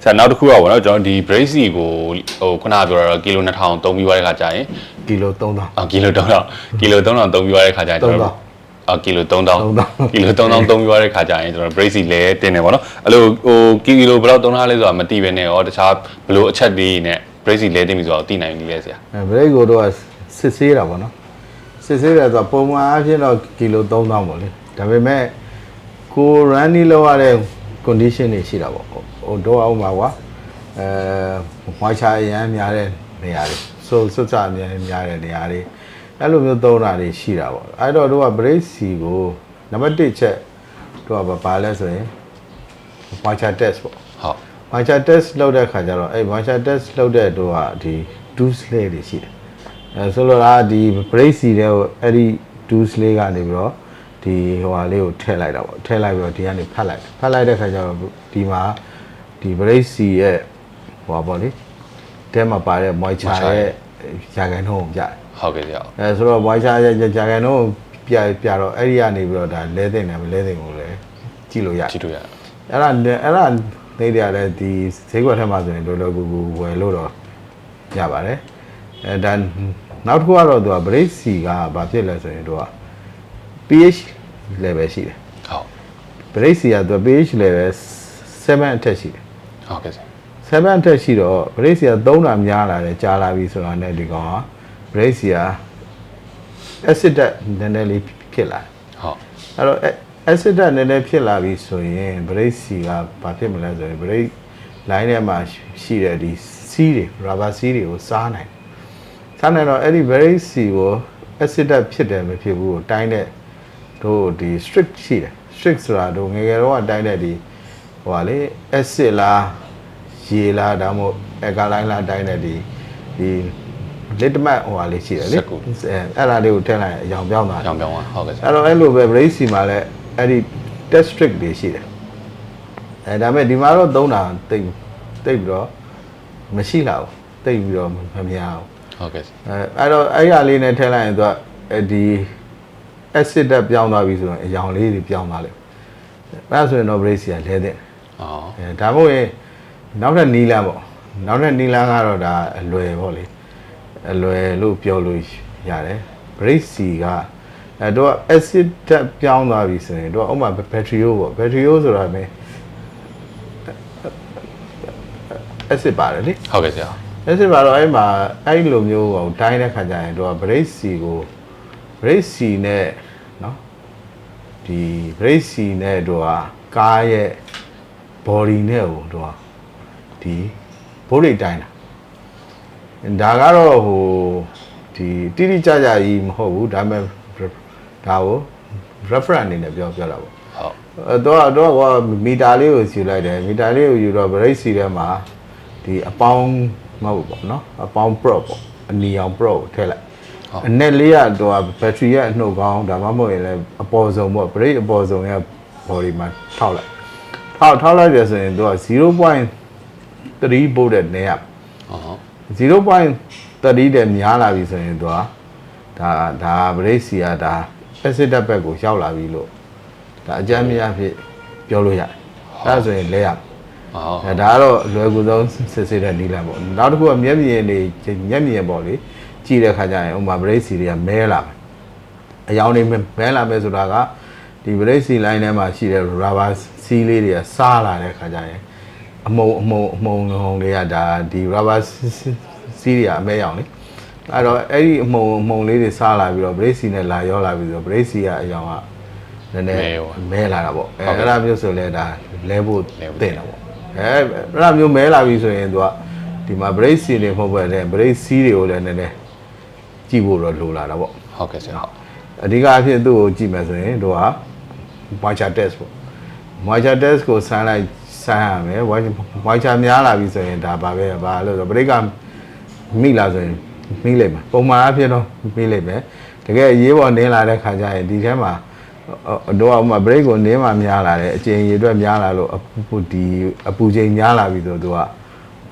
ဆရာနောက်တစ်ခုကပေါ့နော်ကျွန်တော်ဒီ brace ကိုဟိုခုနပြောတာကီလို2000သုံးပြီးသွားတဲ့ခါကျရင်ကီလို3000ကီလို3000သုံးပြီးသွားတဲ့ခါကျရင်ကျွန်တော်ကီလို3000သုံးပြီးသွားတဲ့ခါကျရင်ကျွန်တော် brace လဲတင်တယ်ပေါ့နော်အဲ့လိုဟိုကီလိုဘယ်တော့သုံးထားလဲဆိုတာမသိဘဲနဲ့ရောတခြားဘယ်လိုအချက်တွေနဲ့ brace လဲတင်ပြီဆိုတော့သိနိုင်ပြီလဲဆရာbrace ကိုတော့စစ်ဆေးတာပေါ့နော်စစ်ဆေးတယ်ဆိုတော့ပုံမှန်အဖြစ်တော့ကီလို3000ပေါ့လေဒါပေမဲ့ကို run နေလောက်ရတဲ့ condition တွေရှိတာပေါ့ဟိုတော့အောင်ပါကွာဝိုင်းချအရန်များတဲ့နေရာတွေစွတ်ချအများများတဲ့နေရာတွေအဲ့လိုမျိုးသုံးတာတွေရှိတာပေါ့အဲ့တော့တို့က brace ကိုနံပါတ်1ချက်တို့ကဘာလဲဆိုရင် watcher test ပေါ့ဟုတ် watcher test လုပ်တဲ့ခါကျတော့အဲ့ watcher test လုပ်တဲ့တို့ကဒီ tools လေးတွေရှိတယ်ဆိုလိုတာဒီ brace တွေကိုအဲ့ဒီ tools လေးကနေပြီးတော့ဒီဟိုဟာလေးကိုထည့်လိုက်တာပေါ့ထည့်လိုက်ပြီးတော့ဒီကနေဖတ်လိုက်တဲ့ခါကျတော့ဒီမှာဒီ brace ရဲ့ဟိုပါပေါ့လေတဲမှာပါတဲ့ moisture ရဲ့ရာခိုင်နှုန်းကိုပြတယ်ဟုတ်ကဲ့ဆရာဆိုတော့ moisture ရဲ့ရာခိုင်နှုန်းကိုပြတော့အဲ့ဒီကနေပြီးတော့ဒါလဲသိနေမလဲသိဘူးလေကြည့်လို့ရအဲ့ဒါနေရတယ်လည်းဒီဈေးကွက်ထဲမှာဆိုရင်လောလောကူကူဝယ်လို့တော့ရပါတယ်ဒါနောက်တစ်ခုကတော့သူက brace ကဘာဖြစ်လဲဆိုရင်သူက pH level ရှိတယ်ဟုတ် brace ကသူ pH level 7အထက်ရှိတယ်ဟုတ်ကဲ့ဆရာ7အထက်ရှိတော့ brace ကသုံးတာများလာတယ်ကြာလာပြီဆိုတော့ねဒီကောင်က brace က acid ဓာတ်နည်းနည်းလေးဖြစ်လာဟုတ်အဲ့တော့ acid ဓာတ်နည်းနည်းဖြစ်လာပြီဆိုရင် brace ကဘာဖြစ်မလဲဆိုရင် brace line ထဲမှာရှိတဲ့ဒီ seal တွေ rubber seal တွေကိုစားနိုင်တော့အဲ့ဒီ brace ကို acid ဓာတ်ဖြစ်တယ်မဖြစ်ဘူးကိုတိုင်းတဲ့တို့ဒီ strict ရှိတယ် strict ဆိုတာတို့ငယ်ငယ်တော့တိုင်းတဲ့ဒီဟိုပါလေ acid လားရေလားဒါမှမဟုတ် alkaline လားတိုင်းတဲ့ဒီ litmus ဟိုပါလေးရှိတယ်လေအဲ့ဒါလေးကိုထည့်လိုက်အရောင်ပြောင်းသွားဟုတ်ကဲ့အဲ့တော့အဲ့လိုပဲ brace မှာလည်းအဲ့ဒီ test strict တွေရှိတယ်ဒါပေမဲ့ဒီမှာတော့သုံးတာတိတ်ပြီးတော့မရှိလာဘူးတိတ်ပြီးတော့မများဘူးဟုတ်ကဲ့အဲ့တော့အဲ့ရလေးနဲ့ထည့်လိုက်ရင်သူကဒီ acid ဓာတ်ပြောင်းသွားပြီဆိုရင်အရောင်လေးတွေပြောင်းသွားလိမ့်မယ်အဲ့ဆိုရင်တော့ brace ကလဲတဲ့ဒါမှမဟုတ်နောက်ထပ်နီလန်းပေါ့နောက်ထပ်နီလန်းကတော့ဒါအလွယ်ပေါ့လေအလွယ်လို့ပြောလို့ရတယ် brace ကတော့ acid ဓာတ်ပြောင်းသွားပြီဆိုရင်တော့ဥပမာ battery ပေါ့ battery ဆိုတာပဲ acid ပါတယ်လေဟုတ်ကဲ့ဆရာ acid ပါတော့အဲ့မှာအဲ့လိုမျိုးကိုတိုင်းတဲ့ခါကျရင်တော့ brace ကို brace နဲ့เนาะဒီ brace နဲ့တော့ကားရဲ့ body နဲ့ဟိုတော့ဒီဘိုးရိတ်တိုင်းတာဒါကတော့ဟိုဒီတိတိကျကျကြီးမဟုတ်ဘူးဒါပေမဲ့ဒါကို reference အနေနဲ့ပြောတာပေါ့ဟုတ်တော့မီတာလေးကိုယူလိုက်တယ်မီတာလေးကိုယူတော့ brace ထဲမှာဒီအပေါင်းမဟုတ်ပေါ့နော်အပေါင်း probe ပေါ့အနီအောင် probe ကိုထည့်လိုက်အနက်လေးကတော့ battery ရဲ့အနှုတ်ကောင်းဒါမှမဟုတ်ရင်လည်းအပေါ်ဆုံးပေါ့ brace အပေါ်ဆုံးရဲ့ body မှာထောက်လိုက်တယ်ဆိုရင်သူက 0.3 volt နဲ့နေရ0.3 တဲ့များလာပြီဆိုရင်သူကဒါ brace ကဒါ acid ဓာတ်ဘက်ကိုရောက်လာပြီလို့ဒါအကြမ်းများဖြစ်ပြောလို့ရတယ်အဲဒါဆိုရင်လဲရဒါကတော့အလွယ်ကူဆုံးစစ်ဆေးတဲ့နည်းလမ်းပေါ့နောက်တစ်ခုကမျက်မြင်ပေါ့လေကြည့်တဲ့ခါကျရင်ဥပမာ brace တွေကမဲလာမယ်အယောင်တွေမဲလာမယ်ဆိုတာကဒီ brace line ထဲမှာရှိတဲ့ rubber seal လေးတွေကစားလာတဲ့ခါကျရင်အမုံတွေကဒါဒီ rubber seal တွေကအမဲရောင်လေအဲ့တော့အဲ့ဒီအမုံလေးတွေစားလာပြီးတော့ brace နဲ့လာရောလာပြီးဆိုတော့ brace ကအယောင်ကနည်းနည်းမဲလာတာပေါ့အဲ့ဒါမျိုးဆိုလဲဒါလဲဖို့တင်တာပေါ့အဲ့ဒါမျိုးမဲလာပြီဆိုရင်သူကဒီမှာ brace တွေမဟုတ်ပဲလေ brace တွေကိုလည်းနည်းနည်းကြည့်ဖို့တော့လိုလာတာပေါ့ဟုတ်ကဲ့ဆရာအဓိကအဖြစ်သူ့ကိုကြည့်မယ်ဆိုရင်တို့က moisture test ပေါ့ moisture test ကိုဆန်းရမယ် moisture များလာပြီဆိုရင်ဒါဘာလို့ဆို break ကမိလာဆိုရင်မိလိုက်မှာပုံမှန်အဖြစ်တော့မိလိုက်မယ်တကယ်ရေးပေါ်နင်းလာတဲ့ခါကျရင်ဒီထဲမှာတော့ဥမာ break ကိုနင်းမှများလာတယ်အကျဉ်းရည်အတွက်များလာလို့ဒီအပူချိန်များလာပြီဆိုတော့သူက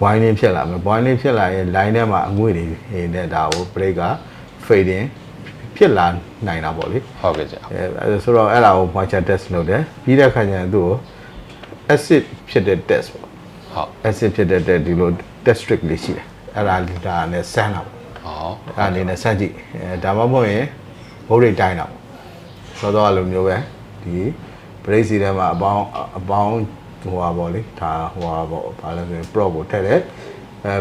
boiling ဖြစ်လာမယ် boiling ဖြစ်လာရင် line ထဲမှာအငွေ့တွေနဲ့ဒါကို break က fading ဖြစ်လာနိုင်တာပေါ့လေဟုတ်ကဲ့ဆရာဆိုတော့အဲ့ဒါကို moisture test လုပ်တယ်ပြီးတဲ့ခါကျရင်သူ့ကို acid ဖြစ်တဲ့ test ပေါ့ acid ဖြစ်တဲ့ဒီလို district လေးရှိတယ်အဲ့ဒါဒါနဲ့ဆန်းတာပေါ့အဲ့အနေနဲ့ဆန်းကြည့်ဒါမှမဟုတ်ရင်ဘိုးရိတ်တိုင်းတာပေါ့စောစောလိုမျိုးပဲဒီ brace စီထဲမှာအပေါင်းဟိုပါပေါ့လေဒါဟိုပါပေါ့ဘာလဲဆိုရင် prop ကိုထည့်တယ်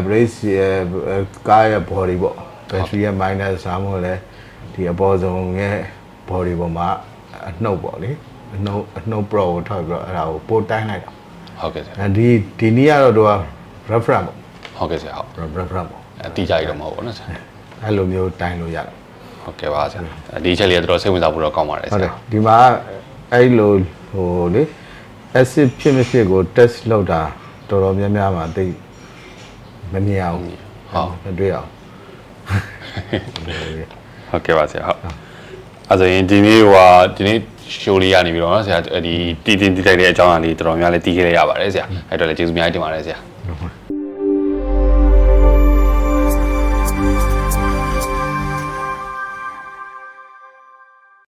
brace ကားရဲ့ body ပေါ့ battery ရဲ့ minus စားမို့လဲဒီအပေါ်ဆုံးရဲ့ body ပေါ်မှာအနှုတ်ပေါ့လေအနှုတ် prop ကိုထောက်ပြီးတော့အဲ့ဒါကိုပို့တိုင်းလိုက်တာဟုတ်ကဲ့ဆရာဒီနေ့ကတော့သူက reference ပေါ့ဟုတ်ကဲ့ဆရာဟုတ် reference ပေါ့အတိအကျရတော့မဟုတ်ဘူးနော်ဆရာအဲ့လိုမျိုးတိုင်းလို့ရတယ်ဟုတ်ကဲ့ပါဆရာဒီချက်လေးကတော့စိတ်ဝင်စားဖို့တော့ကောင်းပါတယ်ဆရာဟုတ်တယ်ဒီမှာအဲ့လိုဟိုလေ acid ဖြစ်မဖြစ်ကို test လုပ်တာတော်တော်များများမှာသိမမြင်အောင်ဟုတ်မတွေ့အောင်ဟုတ်ကဲ့ပါဆရာဟုတ်အဲ့ဆိုရင်ဒီနေ့show လေးရနေပြီတော့နော်ဆရာဒီတီးတိုက်တဲ့အကြောင်းအရာလေးတော်တော်များလေးတီးခဲ့ရပါတယ်ဆရာအဲ့တော့လည်းကျေးဇူးအများကြီးတင်ပါတယ်ဆရာ